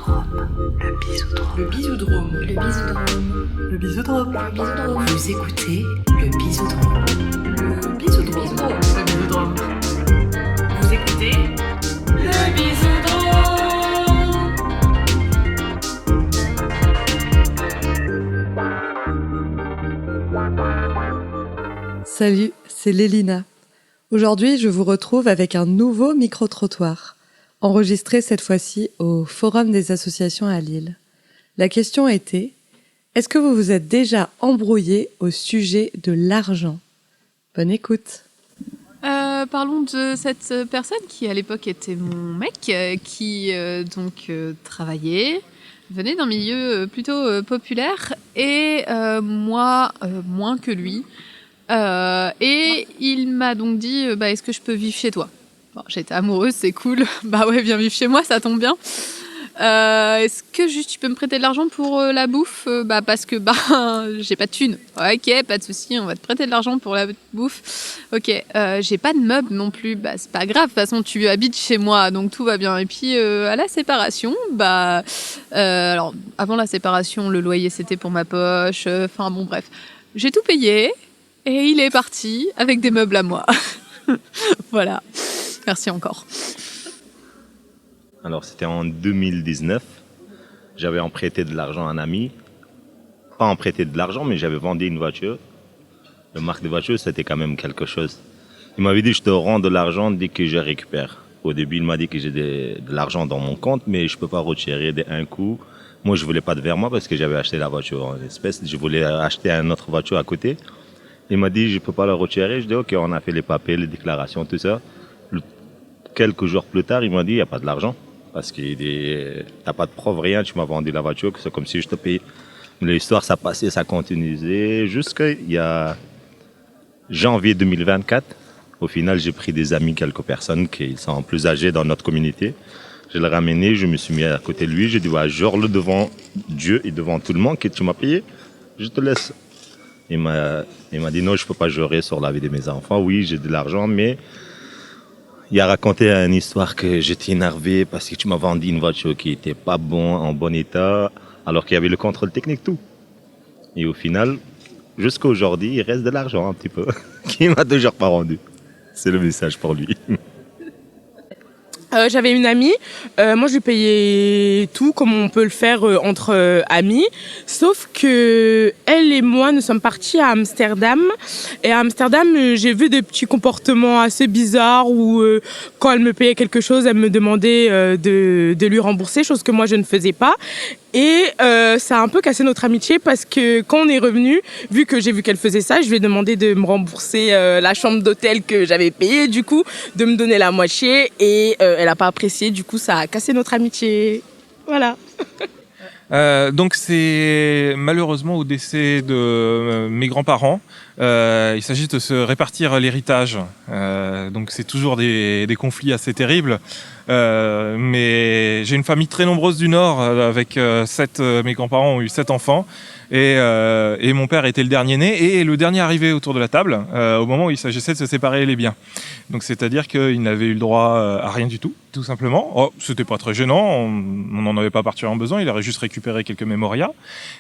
bisoudrome. Le bisoudrome. Le bisoudrome. Le bisoudrome. Le bisoudrome. Le bisoudrome. Vous écoutez le bisoudrome. Le bisoudrome. Le bisoudrome. Vous écoutez le bisoudrome. Salut, c'est Lélina. Aujourd'hui, je vous retrouve avec un nouveau micro-trottoir, enregistré cette fois-ci au Forum des associations à Lille. La question était, est-ce que vous vous êtes déjà embrouillé au sujet de l'argent ? Bonne écoute. Parlons de cette personne qui à l'époque était mon mec, qui travaillait, venait d'un milieu plutôt populaire et moi moins que lui. Et il m'a donc dit est-ce que je peux vivre chez toi ? Bon, j'étais amoureuse, c'est cool. Bah ouais, viens vivre chez moi, ça tombe bien. Est-ce que juste tu peux me prêter de l'argent pour la bouffe ? Parce que j'ai pas de thunes. Ok, pas de souci, on va te prêter de l'argent pour la bouffe. Ok, j'ai pas de meubles non plus. C'est pas grave, de toute façon tu habites chez moi, donc tout va bien. Et puis à la séparation, alors avant la séparation, le loyer c'était pour ma poche. Bref, j'ai tout payé. Et il est parti avec des meubles à moi. Voilà. Merci encore. Alors, c'était en 2019. J'avais emprunté de l'argent à un ami. Pas emprunté de l'argent, mais j'avais vendu une voiture. La marque de voiture, c'était quand même quelque chose. Il m'avait dit, je te rends de l'argent dès que je récupère. Au début, il m'a dit que j'ai de l'argent dans mon compte, mais je peux pas retirer d'un coup. Moi, je voulais pas de virement parce que j'avais acheté la voiture en espèces. Je voulais acheter une autre voiture à côté. Il m'a dit, je peux pas le retirer. Je dis, ok, on a fait les papiers, les déclarations, tout ça. Quelques jours plus tard, il m'a dit, il n'y a pas de l'argent. Parce qu'il dit, t'as pas de preuve, rien, tu m'as vendu la voiture, c'est comme si je te payais. L'histoire, ça passait, ça continuait, jusqu'à il y a janvier 2024. Au final, j'ai pris des amis, quelques personnes qui sont plus âgées dans notre communauté. Je l'ai ramené, je me suis mis à côté de lui. J'ai dit, jure-le devant Dieu et devant tout le monde que tu m'as payé. Je te laisse. Il m'a dit non, je ne peux pas jurer sur la vie de mes enfants. Oui, j'ai de l'argent, mais il a raconté une histoire que j'étais énervé parce que tu m'as vendu une voiture qui n'était pas en bon état, alors qu'il y avait le contrôle technique, tout. Et au final, jusqu'à aujourd'hui, il reste de l'argent un petit peu, qu'il ne m'a toujours pas rendu. C'est le message pour lui. J'avais une amie, moi je lui payais tout comme on peut le faire entre amis, sauf que elle et moi nous sommes partis à Amsterdam et à Amsterdam j'ai vu des petits comportements assez bizarres où quand elle me payait quelque chose elle me demandait de lui rembourser, chose que moi je ne faisais pas. Et ça a un peu cassé notre amitié parce que quand on est revenu, vu que j'ai vu qu'elle faisait ça, je lui ai demandé de me rembourser la chambre d'hôtel que j'avais payée, du coup, de me donner la moitié et elle n'a pas apprécié, du coup ça a cassé notre amitié. Voilà. Donc c'est malheureusement au décès de mes grands-parents. Il s'agit de se répartir l'héritage. Donc c'est toujours des conflits assez terribles. Mais j'ai une famille très nombreuse du Nord avec mes grands-parents ont eu 7 enfants et mon père était le dernier né et le dernier arrivé autour de la table au moment où il s'agissait de se séparer les biens. Donc c'est-à-dire qu'il n'avait eu le droit à rien du tout simplement. Oh, c'était pas très gênant, on n'en avait pas particulièrement besoin, il aurait juste récupéré quelques mémorias.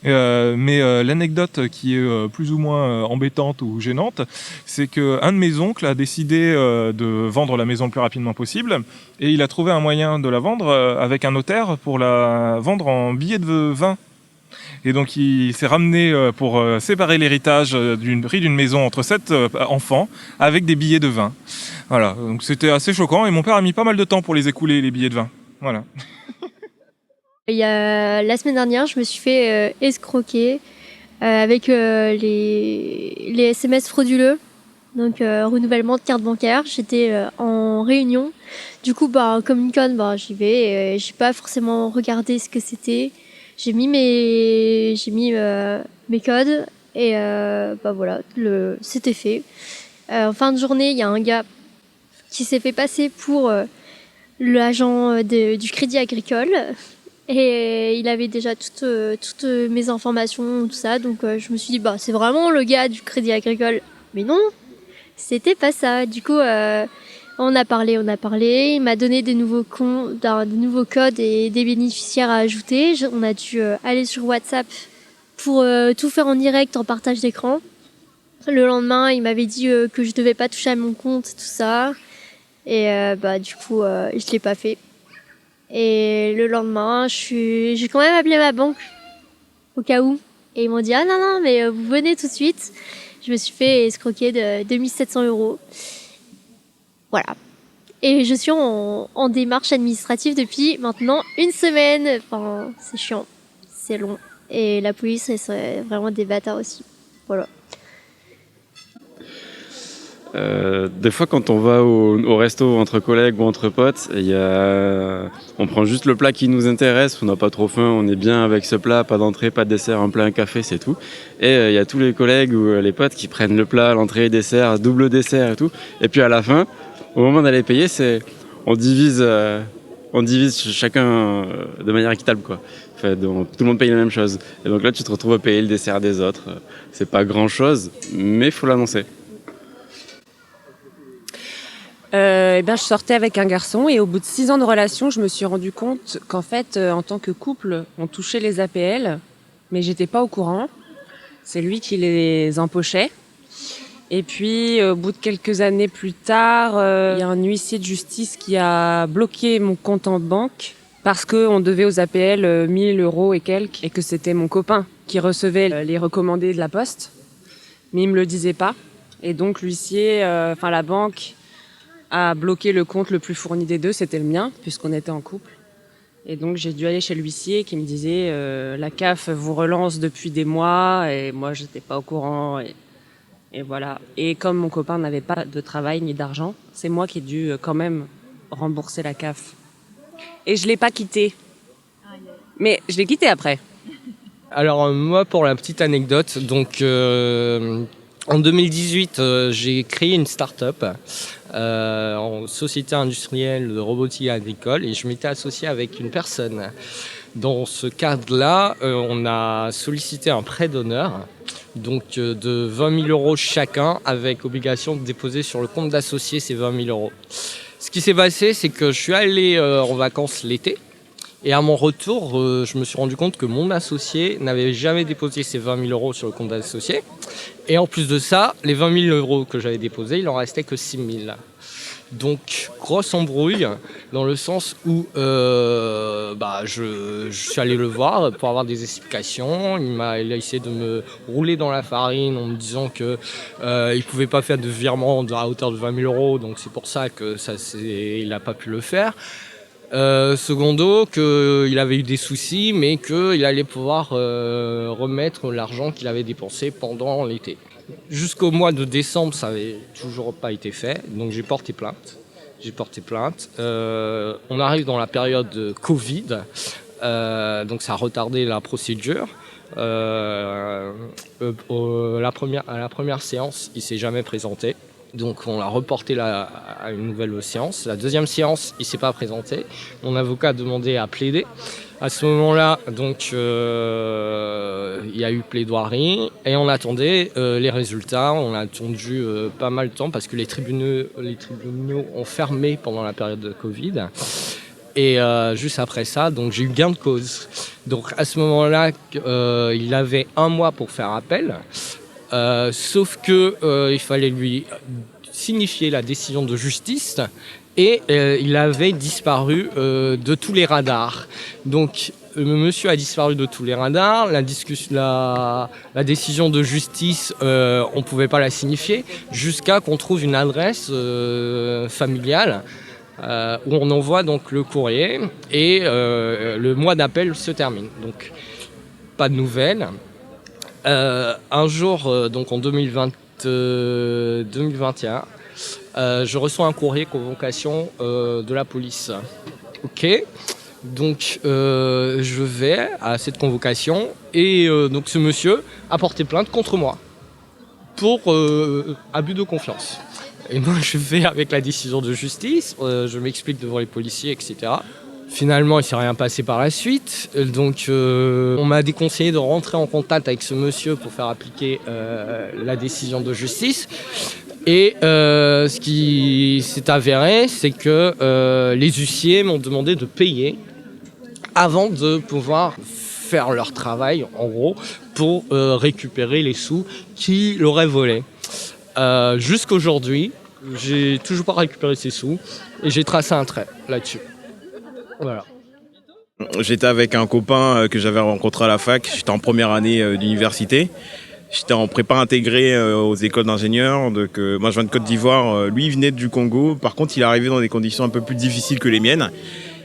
Mais l'anecdote qui est plus ou moins embêtante ou gênante, c'est qu'un de mes oncles a décidé de vendre la maison le plus rapidement possible et il a trouvé un moyen de la vendre avec un notaire pour la vendre en billets de vin. Et donc il s'est ramené pour séparer l'héritage du prix d'une maison entre 7 enfants avec des billets de vin. Voilà, donc c'était assez choquant et mon père a mis pas mal de temps pour les écouler, les billets de vin. Voilà. La semaine dernière, je me suis fait escroquer avec les SMS frauduleux. Donc renouvellement de carte bancaire, j'étais en réunion. Du coup comme une conne, j'y vais et j'ai pas forcément regardé ce que c'était. J'ai mis mes codes et voilà, c'était fait. En fin de journée, il y a un gars qui s'est fait passer pour l'agent du Crédit Agricole et il avait déjà toutes mes informations, tout ça. Donc je me suis dit c'est vraiment le gars du Crédit Agricole. Mais non, c'était pas ça. Du coup On a parlé. Il m'a donné des nouveaux codes et des bénéficiaires à ajouter. On a dû aller sur WhatsApp pour tout faire en direct, en partage d'écran. Le lendemain, il m'avait dit que je devais pas toucher à mon compte, tout ça. Et du coup, je l'ai pas fait. Et le lendemain, j'ai quand même appelé ma banque au cas où. Et ils m'ont dit non, mais vous venez tout de suite. Je me suis fait escroquer de 2700 €. Voilà. Et je suis en démarche administrative depuis maintenant 1 semaine. Enfin, c'est chiant, c'est long. Et la police, c'est vraiment des bâtards aussi. Voilà. Des fois, quand on va au resto entre collègues ou entre potes, on prend juste le plat qui nous intéresse, on n'a pas trop faim, on est bien avec ce plat, pas d'entrée, pas de dessert, un plat, un café, c'est tout. Et il y a tous les collègues ou les potes qui prennent le plat, l'entrée, dessert, double dessert et tout. Et puis à la fin, au moment d'aller payer, on divise chacun de manière équitable, quoi. Enfin, donc, tout le monde paye la même chose. Et donc là, tu te retrouves à payer le dessert des autres. C'est pas grand-chose, mais il faut l'annoncer. Je sortais avec un garçon et au bout de 6 ans de relation, je me suis rendu compte qu'en fait, en tant que couple, on touchait les APL, mais j'étais pas au courant. C'est lui qui les empochait. Et puis, au bout de quelques années plus tard, il y a un huissier de justice qui a bloqué mon compte en banque parce qu'on devait aux APL 1 000 € et quelques, et que c'était mon copain qui recevait les recommandés de la poste, mais il me le disait pas. Et donc l'huissier, la banque, a bloqué le compte le plus fourni des deux, c'était le mien, puisqu'on était en couple. Et donc j'ai dû aller chez l'huissier qui me disait la CAF vous relance depuis des mois, et moi j'étais pas au courant, et voilà. Et comme mon copain n'avait pas de travail ni d'argent, c'est moi qui ai dû quand même rembourser la CAF. Et je l'ai pas quitté. Mais je l'ai quitté après. Alors moi, pour la petite anecdote, donc en 2018, j'ai créé une start-up en société industrielle de robotique agricole et je m'étais associé avec une personne. Dans ce cadre-là, on a sollicité un prêt d'honneur, donc de 20 000 € chacun, avec obligation de déposer sur le compte d'associé ces 20 000 €. Ce qui s'est passé, c'est que je suis allé en vacances l'été. Et à mon retour, je me suis rendu compte que mon associé n'avait jamais déposé ses 20 000 € sur le compte d'associé. Et en plus de ça, les 20 000 € que j'avais déposés, il en restait que 6 000. Donc, grosse embrouille, dans le sens où je suis allé le voir pour avoir des explications. Il a essayé de me rouler dans la farine en me disant que il pouvait pas faire de virement à hauteur de 20 000 €, donc c'est pour ça que il n'a pas pu le faire. Secondo, qu'il avait eu des soucis, mais qu'il allait pouvoir remettre l'argent qu'il avait dépensé pendant l'été. Jusqu'au mois de décembre, ça n'avait toujours pas été fait, donc j'ai porté plainte. On arrive dans la période de Covid, donc ça a retardé la procédure. À la première séance, il ne s'est jamais présenté. Donc on l'a reporté à une nouvelle séance. La deuxième séance, il ne s'est pas présenté. Mon avocat a demandé à plaider. À ce moment-là, donc, il y a eu plaidoirie et on attendait les résultats. On a attendu pas mal de temps parce que les tribunaux ont fermé pendant la période de Covid. Et juste après ça, donc j'ai eu gain de cause. Donc à ce moment-là, il avait 1 mois pour faire appel. Sauf que il fallait lui signifier la décision de justice et il avait disparu de tous les radars. Donc monsieur a disparu de tous les radars, la décision de justice, on pouvait pas la signifier jusqu'à qu'on trouve une adresse familiale où on envoie donc le courrier et le mois d'appel se termine. Donc pas de nouvelles. Un jour, donc en 2021, je reçois un courrier convocation de la police. Ok, donc je vais à cette convocation et donc ce monsieur a porté plainte contre moi pour abus de confiance. Et moi je vais avec la décision de justice, je m'explique devant les policiers, etc. Finalement, il ne s'est rien passé par la suite. Donc, on m'a déconseillé de rentrer en contact avec ce monsieur pour faire appliquer la décision de justice. Et ce qui s'est avéré, c'est que les huissiers m'ont demandé de payer avant de pouvoir faire leur travail, en gros, pour récupérer les sous qu'ils auraient volés. Jusqu'aujourd'hui, j'ai toujours pas récupéré ces sous et j'ai tracé un trait là-dessus. Voilà. J'étais avec un copain que j'avais rencontré à la fac, j'étais en première année d'université. J'étais en prépa intégrée aux écoles d'ingénieurs. Donc, moi, je viens de Côte d'Ivoire. Lui, il venait du Congo. Par contre, il est arrivé dans des conditions un peu plus difficiles que les miennes.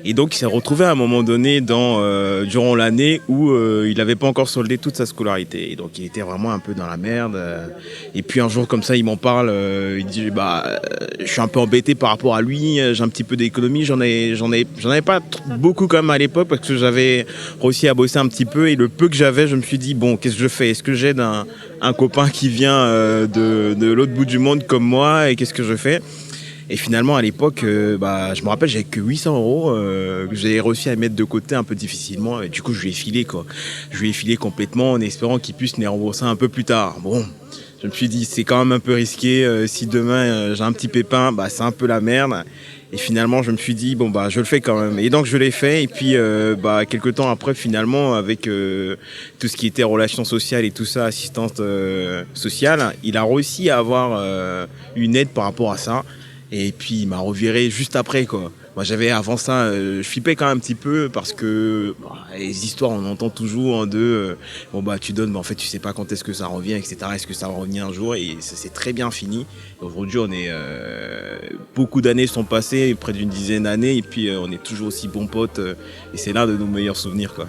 Et donc, il s'est retrouvé à un moment donné durant l'année où il n'avait pas encore soldé toute sa scolarité. Et donc, il était vraiment un peu dans la merde. Et puis, un jour, comme ça, il m'en parle. Il dit, je suis un peu embêté par rapport à lui. J'ai un petit peu d'économie. J'en avais pas beaucoup quand même à l'époque parce que j'avais réussi à bosser un petit peu. Et le peu que j'avais, je me suis dit, bon, qu'est-ce que je fais? Est-ce que j'aide un copain qui vient de l'autre bout du monde comme moi? Et qu'est-ce que je fais? Et finalement, à l'époque, je me rappelle, j'avais que 800 € que j'avais réussi à mettre de côté un peu difficilement. Et du coup, je lui ai filé, quoi. Je lui ai filé complètement en espérant qu'il puisse les rembourser un peu plus tard. Bon, je me suis dit, c'est quand même un peu risqué. Si demain, j'ai un petit pépin, c'est un peu la merde. Et finalement, je me suis dit, je le fais quand même. Et donc, je l'ai fait. Et puis, quelques temps après, finalement, avec tout ce qui était relations sociales et tout ça, assistance sociale, il a réussi à avoir une aide par rapport à ça. Et puis il m'a reviré juste après, quoi. Moi j'avais avant ça, je flippais quand même un petit peu parce que les histoires on entend toujours tu donnes mais en fait tu sais pas quand est-ce que ça revient, etc. Est-ce que ça va revenir un jour? Et ça s'est très bien fini. Aujourd'hui beaucoup d'années sont passées, près d'une dizaine d'années, et puis on est toujours aussi bons potes et c'est l'un de nos meilleurs souvenirs, quoi.